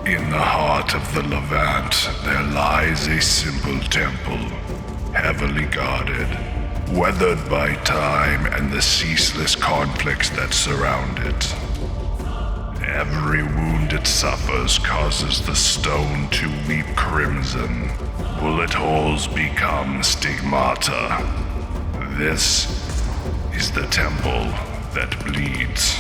In the heart of the Levant, there lies a simple temple, heavily guarded, weathered by time and the ceaseless conflicts that surround it. Every wound it suffers causes the stone to weep crimson. Bullet holes become stigmata. This is the temple that bleeds.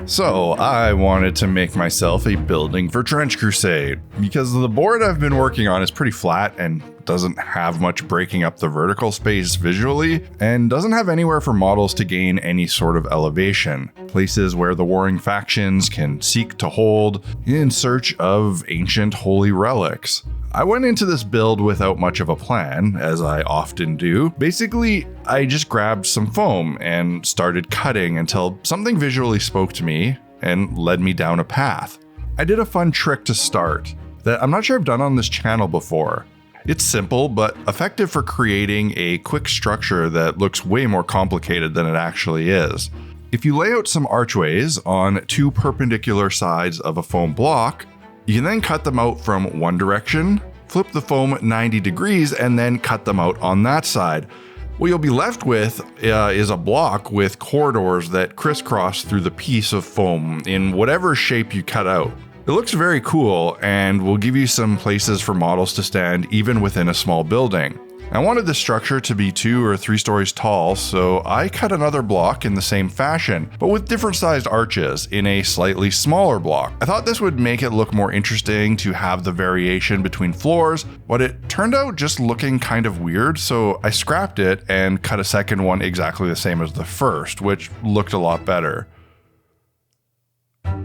So I wanted to make myself a building for Trench Crusade, because the board I've been working on is pretty flat and doesn't have much breaking up the vertical space visually, and doesn't have anywhere for models to gain any sort of elevation, places where the warring factions can seek to hold in search of ancient holy relics. I went into this build without much of a plan, as I often do. Basically, I just grabbed some foam and started cutting until something visually spoke to me and led me down a path. I did a fun trick to start that I'm not sure I've done on this channel before. It's simple, but effective for creating a quick structure that looks way more complicated than it actually is. If you lay out some archways on two perpendicular sides of a foam block, you can then cut them out from one direction, flip the foam 90 degrees, and then cut them out on that side. What you'll be left with is a block with corridors that crisscross through the piece of foam in whatever shape you cut out. It looks very cool and will give you some places for models to stand even within a small building. I wanted the structure to be 2 or 3 stories tall, so I cut another block in the same fashion, but with different sized arches in a slightly smaller block. I thought this would make it look more interesting to have the variation between floors, but it turned out just looking kind of weird, so I scrapped it and cut a second one exactly the same as the first, which looked a lot better.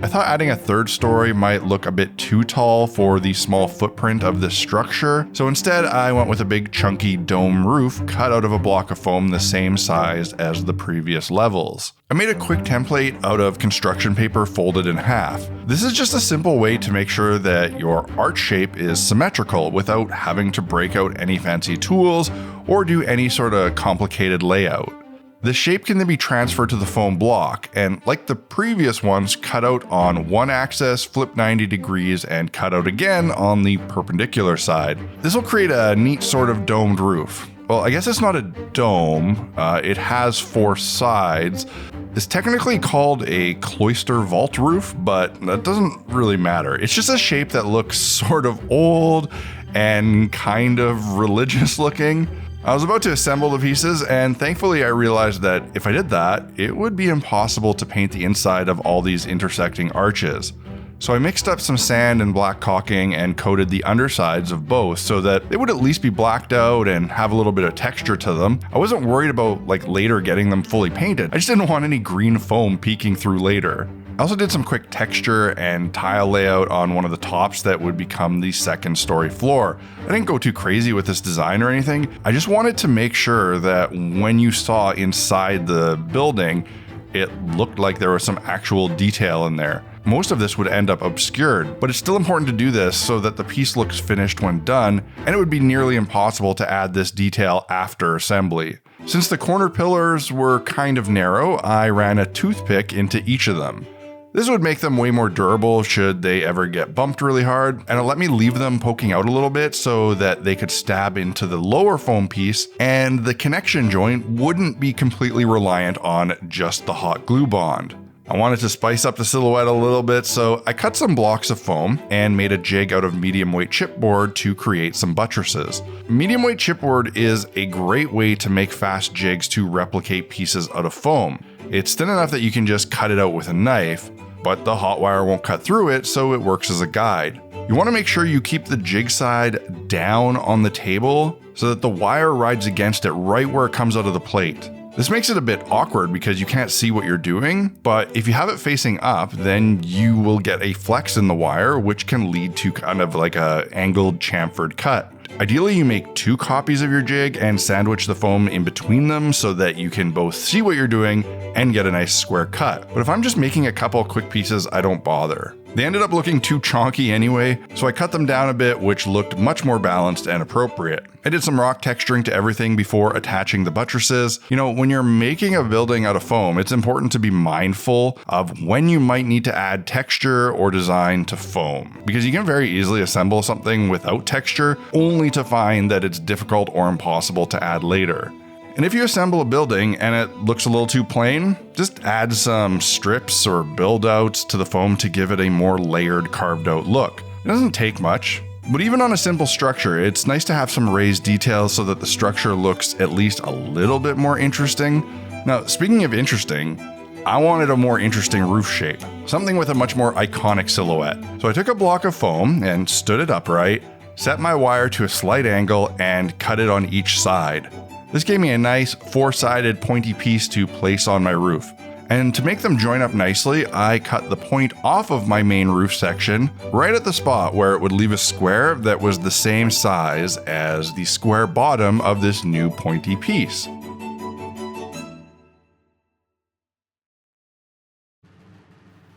I thought adding a third story might look a bit too tall for the small footprint of this structure, so instead I went with a big chunky dome roof cut out of a block of foam the same size as the previous levels. I made a quick template out of construction paper folded in half. This is just a simple way to make sure that your arch shape is symmetrical without having to break out any fancy tools or do any sort of complicated layout. The shape can then be transferred to the foam block, and like the previous ones, cut out on one axis, flip 90 degrees, and cut out again on the perpendicular side. This will create a neat sort of domed roof. Well, I guess it's not a dome, it has 4 sides. It's technically called a cloister vault roof, but that doesn't really matter. It's just a shape that looks sort of old and kind of religious looking. I was about to assemble the pieces, and thankfully I realized that if I did that, it would be impossible to paint the inside of all these intersecting arches. So I mixed up some sand and black caulking and coated the undersides of both so that they would at least be blacked out and have a little bit of texture to them. I wasn't worried about later getting them fully painted. I just didn't want any green foam peeking through later. I also did some quick texture and tile layout on one of the tops that would become the second story floor. I didn't go too crazy with this design or anything. I just wanted to make sure that when you saw inside the building, it looked like there was some actual detail in there. Most of this would end up obscured, but it's still important to do this so that the piece looks finished when done, and it would be nearly impossible to add this detail after assembly. Since the corner pillars were kind of narrow, I ran a toothpick into each of them. This would make them way more durable should they ever get bumped really hard, and it let me leave them poking out a little bit so that they could stab into the lower foam piece, and the connection joint wouldn't be completely reliant on just the hot glue bond. I wanted to spice up the silhouette a little bit, so I cut some blocks of foam and made a jig out of medium weight chipboard to create some buttresses. Medium weight chipboard is a great way to make fast jigs to replicate pieces out of foam. It's thin enough that you can just cut it out with a knife, but the hot wire won't cut through it, so it works as a guide. You want to make sure you keep the jig side down on the table so that the wire rides against it right where it comes out of the plate. This makes it a bit awkward because you can't see what you're doing, but if you have it facing up, then you will get a flex in the wire, which can lead to kind of like a angled chamfered cut. Ideally, you make 2 copies of your jig and sandwich the foam in between them so that you can both see what you're doing and get a nice square cut. But if I'm just making a couple quick pieces, I don't bother. They ended up looking too chonky anyway, so I cut them down a bit, which looked much more balanced and appropriate. I did some rock texturing to everything before attaching the buttresses. You know, when you're making a building out of foam, it's important to be mindful of when you might need to add texture or design to foam, because you can very easily assemble something without texture only to find that it's difficult or impossible to add later. And if you assemble a building and it looks a little too plain, just add some strips or build outs to the foam to give it a more layered, carved out look. It doesn't take much. But even on a simple structure, it's nice to have some raised details so that the structure looks at least a little bit more interesting. Now, speaking of interesting, I wanted a more interesting roof shape, something with a much more iconic silhouette. So I took a block of foam and stood it upright, set my wire to a slight angle, and cut it on each side. This gave me a nice 4-sided pointy piece to place on my roof. And to make them join up nicely, I cut the point off of my main roof section right at the spot where it would leave a square that was the same size as the square bottom of this new pointy piece.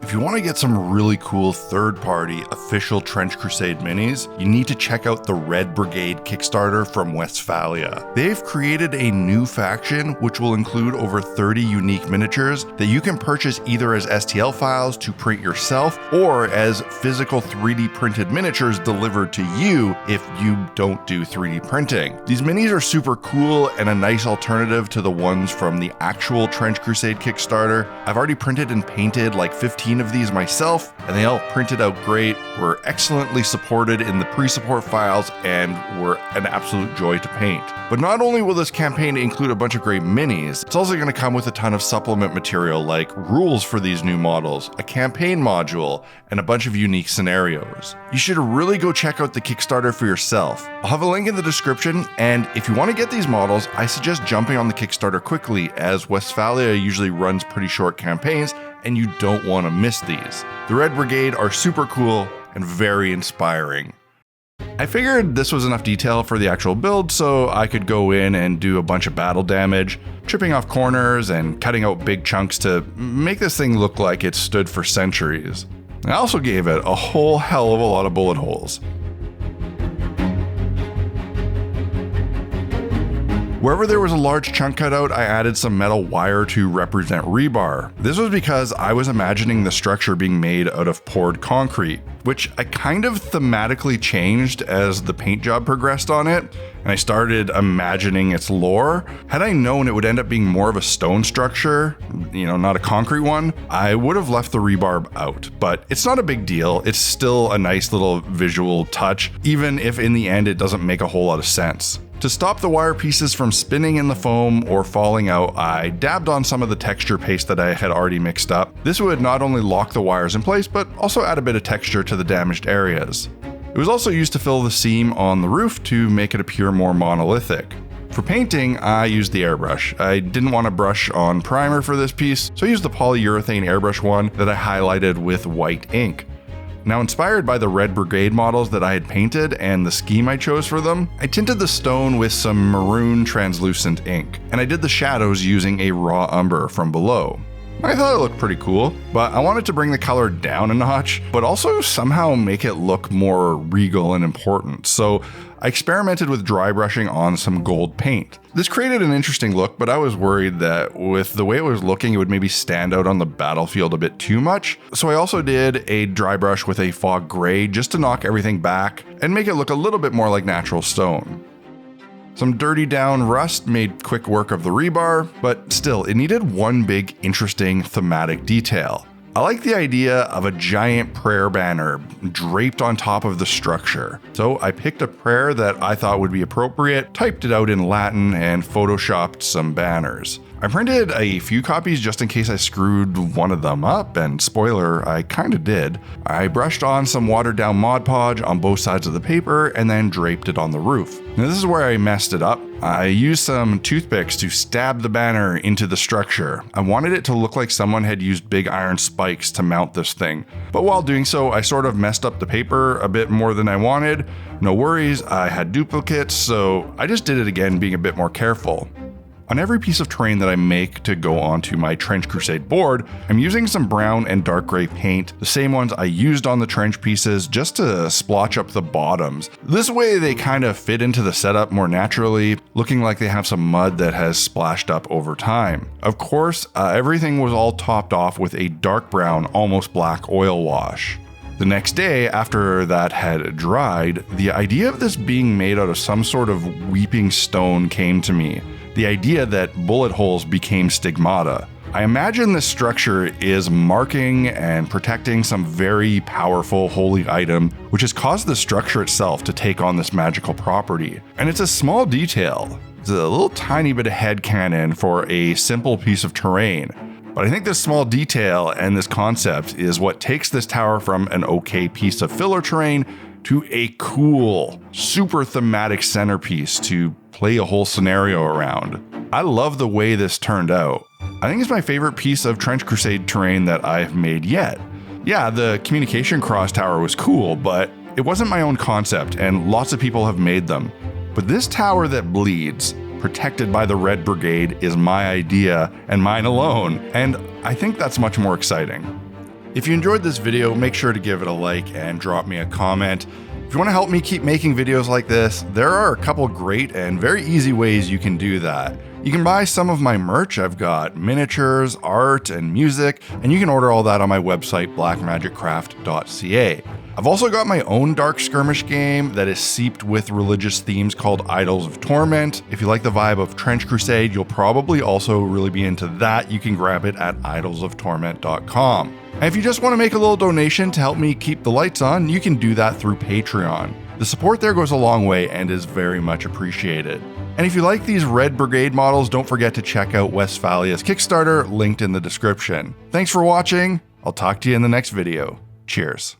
If you want to get some really cool third-party official Trench Crusade minis, you need to check out the Red Brigade Kickstarter from Westphalia. They've created a new faction which will include over 30 unique miniatures that you can purchase either as STL files to print yourself or as physical 3D printed miniatures delivered to you if you don't do 3D printing. These minis are super cool and a nice alternative to the ones from the actual Trench Crusade Kickstarter. I've already printed and painted like 15 of these myself, and they all printed out great, were excellently supported in the pre-support files, and were an absolute joy to paint. But not only will this campaign include a bunch of great minis, it's also going to come with a ton of supplement material like rules for these new models, a campaign module, and a bunch of unique scenarios. You should really go check out the Kickstarter for yourself. I'll have a link in the description, and if you want to get these models, I suggest jumping on the Kickstarter quickly, as Westphalia usually runs pretty short campaigns, and you don't want to miss these. The Red Brigade are super cool and very inspiring. I figured this was enough detail for the actual build, so I could go in and do a bunch of battle damage, chipping off corners and cutting out big chunks to make this thing look like it stood for centuries. I also gave it a whole hell of a lot of bullet holes. Wherever there was a large chunk cut out, I added some metal wire to represent rebar. This was because I was imagining the structure being made out of poured concrete, which I kind of thematically changed as the paint job progressed on it, and I started imagining its lore. Had I known it would end up being more of a stone structure, not a concrete one, I would have left the rebar out, but it's not a big deal. It's still a nice little visual touch, even if in the end it doesn't make a whole lot of sense. To stop the wire pieces from spinning in the foam or falling out, I dabbed on some of the texture paste that I had already mixed up. This would not only lock the wires in place, but also add a bit of texture to the damaged areas. It was also used to fill the seam on the roof to make it appear more monolithic. For painting, I used the airbrush. I didn't want to brush on primer for this piece, so I used the polyurethane airbrush one that I highlighted with white ink. Now, inspired by the Red Brigade models that I had painted and the scheme I chose for them, I tinted the stone with some maroon translucent ink, and I did the shadows using a raw umber from below. I thought it looked pretty cool, but I wanted to bring the color down a notch, but also somehow make it look more regal and important, so I experimented with dry brushing on some gold paint. This created an interesting look, but I was worried that with the way it was looking, it would maybe stand out on the battlefield a bit too much, so I also did a dry brush with a fog gray just to knock everything back and make it look a little bit more like natural stone. Some dirty down rust made quick work of the rebar, but still, it needed one big, interesting thematic detail. I like the idea of a giant prayer banner draped on top of the structure. So I picked a prayer that I thought would be appropriate, typed it out in Latin, and photoshopped some banners. I printed a few copies just in case I screwed one of them up, and spoiler, I kinda did. I brushed on some watered down Mod Podge on both sides of the paper and then draped it on the roof. Now this is where I messed it up. I used some toothpicks to stab the banner into the structure. I wanted it to look like someone had used big iron spikes to mount this thing. But while doing so, I sort of messed up the paper a bit more than I wanted. No worries, I had duplicates, so I just did it again, being a bit more careful. On every piece of terrain that I make to go onto my Trench Crusade board, I'm using some brown and dark gray paint, the same ones I used on the trench pieces, just to splotch up the bottoms. This way they kind of fit into the setup more naturally, looking like they have some mud that has splashed up over time. Of course, everything was all topped off with a dark brown, almost black oil wash. The next day, after that had dried, the idea of this being made out of some sort of weeping stone came to me. The idea that bullet holes became stigmata. I imagine this structure is marking and protecting some very powerful holy item, which has caused the structure itself to take on this magical property. And it's a small detail. It's a little tiny bit of headcanon for a simple piece of terrain. But I think this small detail and this concept is what takes this tower from an okay piece of filler terrain to a cool, super thematic centerpiece to play a whole scenario around. I love the way this turned out. I think it's my favorite piece of Trench Crusade terrain that I've made yet. Yeah, the communication cross tower was cool, but it wasn't my own concept, and lots of people have made them. But this tower that bleeds, protected by the Red Brigade, is my idea and mine alone, and I think that's much more exciting. If you enjoyed this video, make sure to give it a like and drop me a comment. If you want to help me keep making videos like this, there are a couple great and very easy ways you can do that. You can buy some of my merch. I've got miniatures, art, and music, and you can order all that on my website, blackmagicraft.ca. I've also got my own Dark Skirmish game that is seeped with religious themes called Idols of Torment. If you like the vibe of Trench Crusade, you'll probably also really be into that. You can grab it at idolsoftorment.com. And if you just want to make a little donation to help me keep the lights on, you can do that through Patreon. The support there goes a long way and is very much appreciated. And if you like these Red Brigade models, don't forget to check out Westphalia's Kickstarter, linked in the description. Thanks for watching. I'll talk to you in the next video. Cheers.